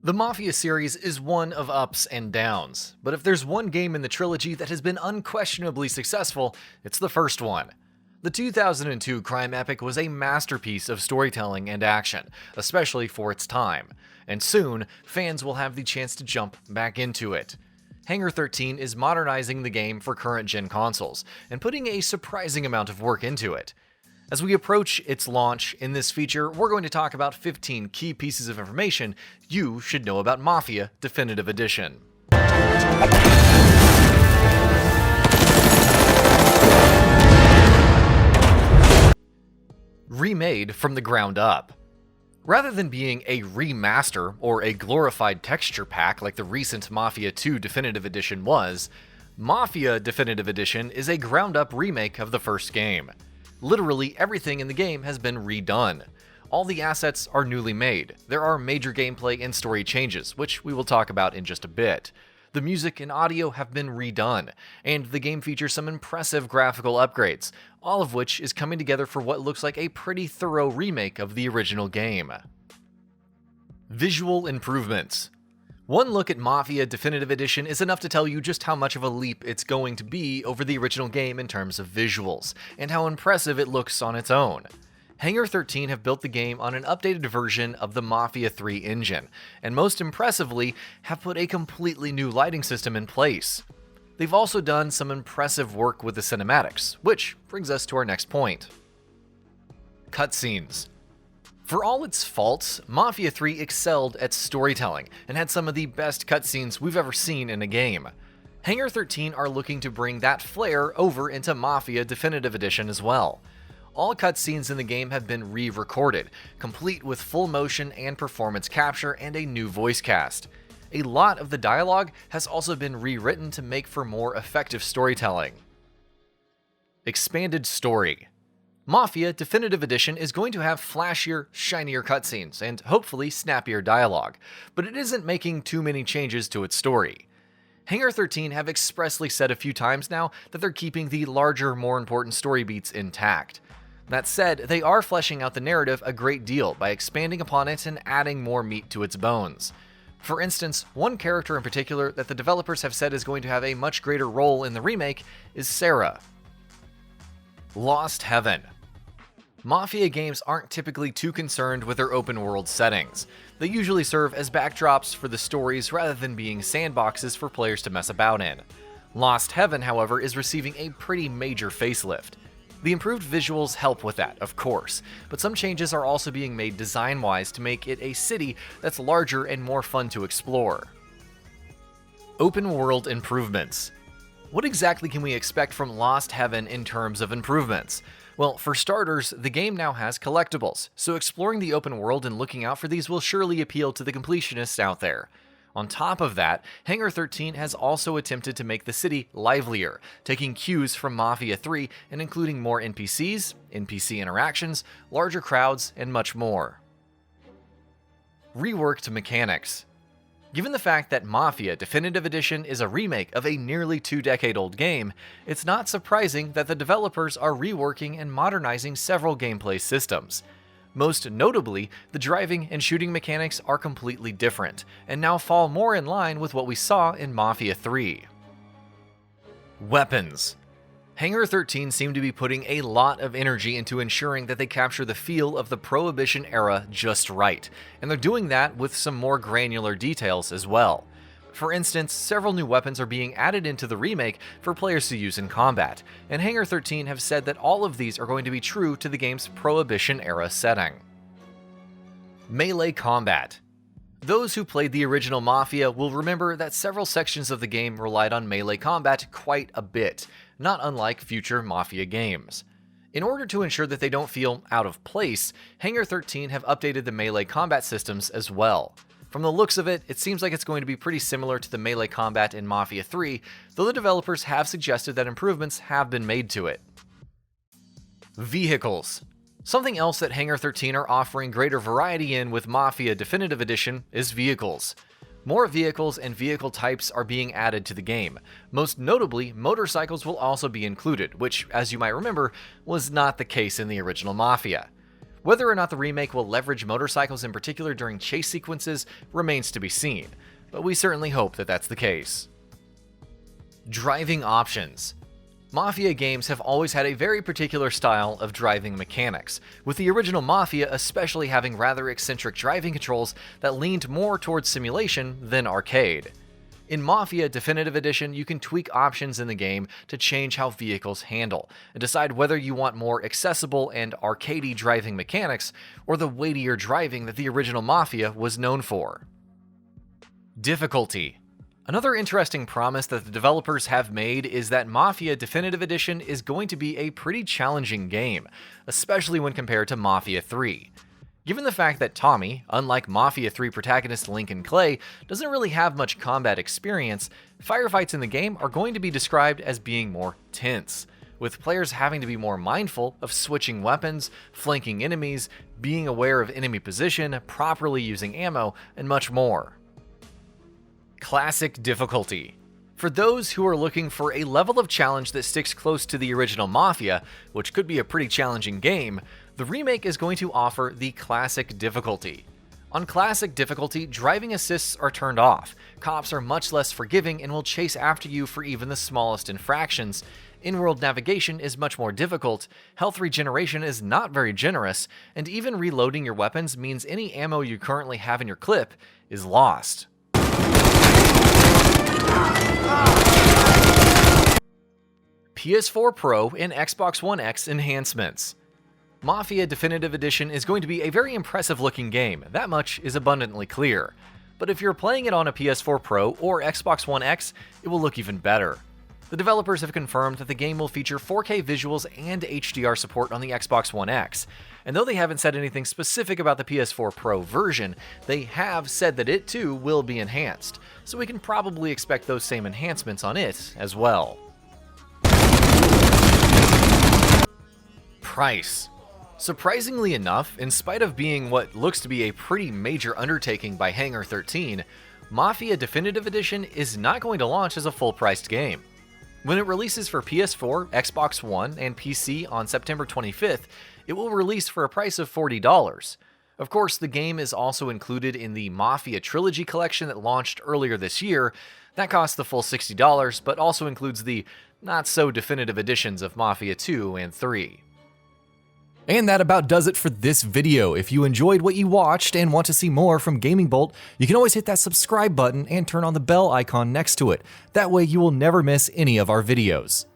The Mafia series is one of ups and downs, but if there's one game in the trilogy that has been unquestionably successful, it's the first one. The 2002 crime epic was a masterpiece of storytelling and action, especially for its time, and soon, fans will have the chance to jump back into it. Hangar 13 is modernizing the game for current-gen consoles, and putting a surprising amount of work into it. As we approach its launch, in this feature, we're going to talk about 15 key pieces of information you should know about Mafia Definitive Edition. Remade from the ground up. Rather than being a remaster or a glorified texture pack like the recent Mafia 2 Definitive Edition was, Mafia Definitive Edition is a ground-up remake of the first game. Literally everything in the game has been redone. All the assets are newly made. There are major gameplay and story changes, which we will talk about in just a bit. The music and audio have been redone, and the game features some impressive graphical upgrades, all of which is coming together for what looks like a pretty thorough remake of the original game. Visual improvements. One look at Mafia Definitive Edition is enough to tell you just how much of a leap it's going to be over the original game in terms of visuals, and how impressive it looks on its own. Hangar 13 have built the game on an updated version of the Mafia 3 engine, and most impressively, have put a completely new lighting system in place. They've also done some impressive work with the cinematics, which brings us to our next point. Cutscenes. For all its faults, Mafia 3 excelled at storytelling and had some of the best cutscenes we've ever seen in a game. Hangar 13 are looking to bring that flair over into Mafia Definitive Edition as well. All cutscenes in the game have been re-recorded, complete with full motion and performance capture and a new voice cast. A lot of the dialogue has also been rewritten to make for more effective storytelling. Expanded story. Mafia Definitive Edition is going to have flashier, shinier cutscenes, and hopefully snappier dialogue, but it isn't making too many changes to its story. Hangar 13 have expressly said a few times now that they're keeping the larger, more important story beats intact. That said, they are fleshing out the narrative a great deal by expanding upon it and adding more meat to its bones. For instance, one character in particular that the developers have said is going to have a much greater role in the remake is Sarah. Lost Heaven. Mafia games aren't typically too concerned with their open-world settings. They usually serve as backdrops for the stories rather than being sandboxes for players to mess about in. Lost Heaven, however, is receiving a pretty major facelift. The improved visuals help with that, of course, but some changes are also being made design-wise to make it a city that's larger and more fun to explore. Open-world improvements. What exactly can we expect from Lost Heaven in terms of improvements? Well, for starters, the game now has collectibles, so exploring the open world and looking out for these will surely appeal to the completionists out there. On top of that, Hangar 13 has also attempted to make the city livelier, taking cues from Mafia 3 and including more NPCs, NPC interactions, larger crowds, and much more. Reworked mechanics. Given the fact that Mafia Definitive Edition is a remake of a nearly 2-decade-old game, it's not surprising that the developers are reworking and modernizing several gameplay systems. Most notably, the driving and shooting mechanics are completely different, and now fall more in line with what we saw in Mafia 3. Weapons. Hangar 13 seem to be putting a lot of energy into ensuring that they capture the feel of the Prohibition era just right, and they're doing that with some more granular details as well. For instance, several new weapons are being added into the remake for players to use in combat, and Hangar 13 have said that all of these are going to be true to the game's Prohibition era setting. Melee combat. Those who played the original Mafia will remember that several sections of the game relied on melee combat quite a bit, not unlike future Mafia games. In order to ensure that they don't feel out of place, Hangar 13 have updated the melee combat systems as well. From the looks of it, it seems like it's going to be pretty similar to the melee combat in Mafia 3, though the developers have suggested that improvements have been made to it. Vehicles. Something else that Hangar 13 are offering greater variety in with Mafia Definitive Edition is vehicles. More vehicles and vehicle types are being added to the game. Most notably, motorcycles will also be included, which, as you might remember, was not the case in the original Mafia. Whether or not the remake will leverage motorcycles in particular during chase sequences remains to be seen, but we certainly hope that that's the case. Driving options. Mafia games have always had a very particular style of driving mechanics, with the original Mafia especially having rather eccentric driving controls that leaned more towards simulation than arcade. In Mafia Definitive Edition, you can tweak options in the game to change how vehicles handle, and decide whether you want more accessible and arcadey driving mechanics, or the weightier driving that the original Mafia was known for. Difficulty. Another interesting promise that the developers have made is that Mafia Definitive Edition is going to be a pretty challenging game, especially when compared to Mafia 3. Given the fact that Tommy, unlike Mafia 3 protagonist Lincoln Clay, doesn't really have much combat experience, firefights in the game are going to be described as being more tense, with players having to be more mindful of switching weapons, flanking enemies, being aware of enemy position, properly using ammo, and much more. Classic difficulty. For those who are looking for a level of challenge that sticks close to the original Mafia, which could be a pretty challenging game, the remake is going to offer the Classic difficulty. On Classic difficulty, driving assists are turned off, cops are much less forgiving and will chase after you for even the smallest infractions, in-world navigation is much more difficult, health regeneration is not very generous, and even reloading your weapons means any ammo you currently have in your clip is lost. PS4 Pro and Xbox One X enhancements. Mafia Definitive Edition is going to be a very impressive looking game, that much is abundantly clear. But if you're playing it on a PS4 Pro or Xbox One X, it will look even better. The developers have confirmed that the game will feature 4K visuals and HDR support on the Xbox One X, and though they haven't said anything specific about the PS4 Pro version, they have said that it too will be enhanced, so we can probably expect those same enhancements on it as well. Price. Surprisingly enough, in spite of being what looks to be a pretty major undertaking by Hangar 13, Mafia Definitive Edition is not going to launch as a full-priced game. When it releases for PS4, Xbox One, and PC on September 25th, it will release for a price of $40. Of course, the game is also included in the Mafia Trilogy collection that launched earlier this year. That costs the full $60, but also includes the not-so-definitive editions of Mafia 2 and 3. And that about does it for this video. If you enjoyed what you watched and want to see more from Gaming Bolt, you can always hit that subscribe button and turn on the bell icon next to it. That way you will never miss any of our videos.